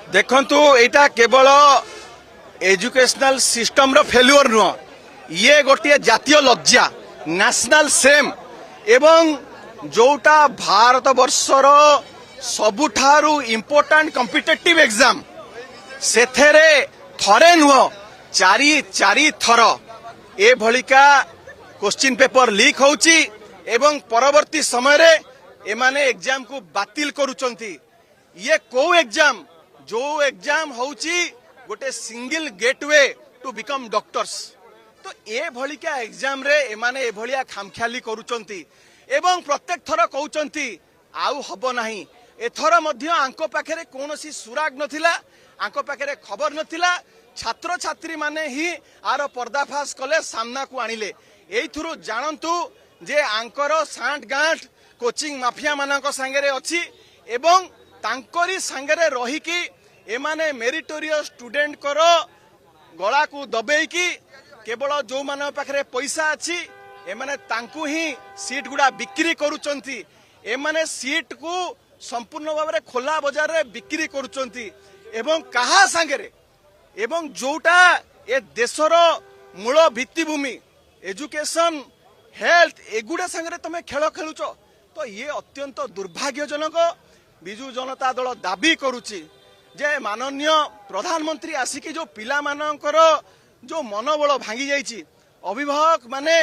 देखंतु एटा केवल educational system रो failure नुह, ये गोटे जातीय लज्जा नेशनल सेम एवं जोटा भारत वर्षर सबुठारु इम्पोर्टेंट कॉम्पिटिटिव एग्जाम सेथेरे थरे नुह चारी चारी थर ए भलिका क्वेश्चन पेपर लीक होउची एवं परवर्ती समय रे एमाने एग्जाम को बातिल करूचंती। ये को एग्जाम जो एग्जाम होउची गोटे single gateway to become doctors. तो ए भलिका एग्जाम रे एमाने ए भलिया खामख्याली करूचंती एवं प्रत्येक थर कहउचंती आउ हबो नाही। एथर मध्य आंको पाखरे कोनोसी सुराग नथिला, आंको पाखरे खबर नथिला, छात्र छात्री माने ही आर पर्दाफाश कले सामना को आनिले। एइथुरु जानंतु जे आंकर सांठ गांठ कोचिंग माफिया मानक संगे अच्छी एवं तांकरी संगे रही कि एमाने मेरिटोरियस स्टूडेंट कर गला को दबे कि केवल जो मान पाखरे पैसा अच्छी एमाने तांकु ही सीट गुड़ा बिक्री करुचंती। एमाने सीट को संपूर्ण भाव में खोला बाजार रे बिक्री करुचंती एवं कहा संगे एवं जोटा ए देशर मूल भित्तिभूमि एजुकेशन हेल्थ एगुड़ा संगे तमे खेल खेलुच। तो ये अत्यंत दुर्भाग्यजनक। बिजु जनता दल दाबी करुची जे माननीय प्रधानमंत्री आसिकी जो पिला मानकर जो मनोबल भांगी जाइछि, अभिभावक माने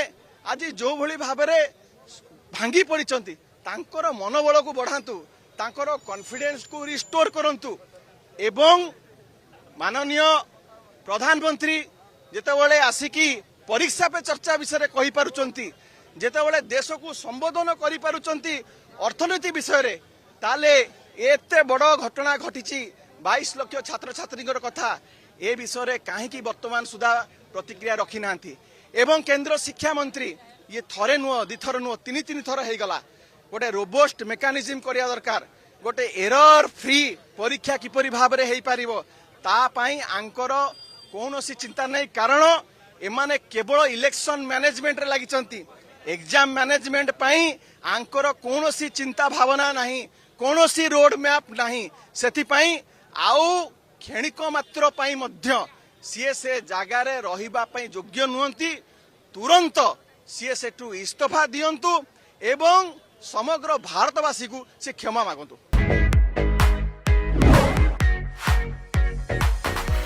आज जो भली भाबरे भांगी पड़िचंती तांकर मनोबल को बढ़ांतु, तांकर कॉन्फिडेंस को रिस्टोर करंतु एवं माननीय प्रधानमंत्री जेतेबेले आसिकी परीक्षा पे चर्चा विषय कहि पारुचंती, जेतेबेले देश को संबोधन करि पारुचंती अर्थनीति विषय रे, ताले एते बड़ घटना घटिची 22 लाख छात्र छात्री कथा ए विषय रे काहेकि वर्तमान सुधा प्रतिक्रिया रखी नांती। एवं केंद्र शिक्षा मंत्री ये थरे नुह दिथर नुह तीन थर हे गला गोटे रोबस्ट मेकानिज्म करिया दरकार। गोटे एरर फ्री परीक्षा किपरि भाव रे हेई पारिबो ता पई आंकर कोनोसी चिंता नहीं, कारण एमाने केवल इलेक्शन मैनेजमेंट रे लागिचंती। एग्जाम मैनेजमेंट पई आंकर कोनोसी चिंता भावना नहीं, कोनोसी रोड मैप नहीं। सेथि पई आउ क्षणिक मात्र पई मध्य सीए से जागा रे रहिबा पई योग्य नुहंती। तुरंत सीए सेठू इस्तीफा दियंतु एवं समग्र भारतवासी को से क्षमा मागंतु।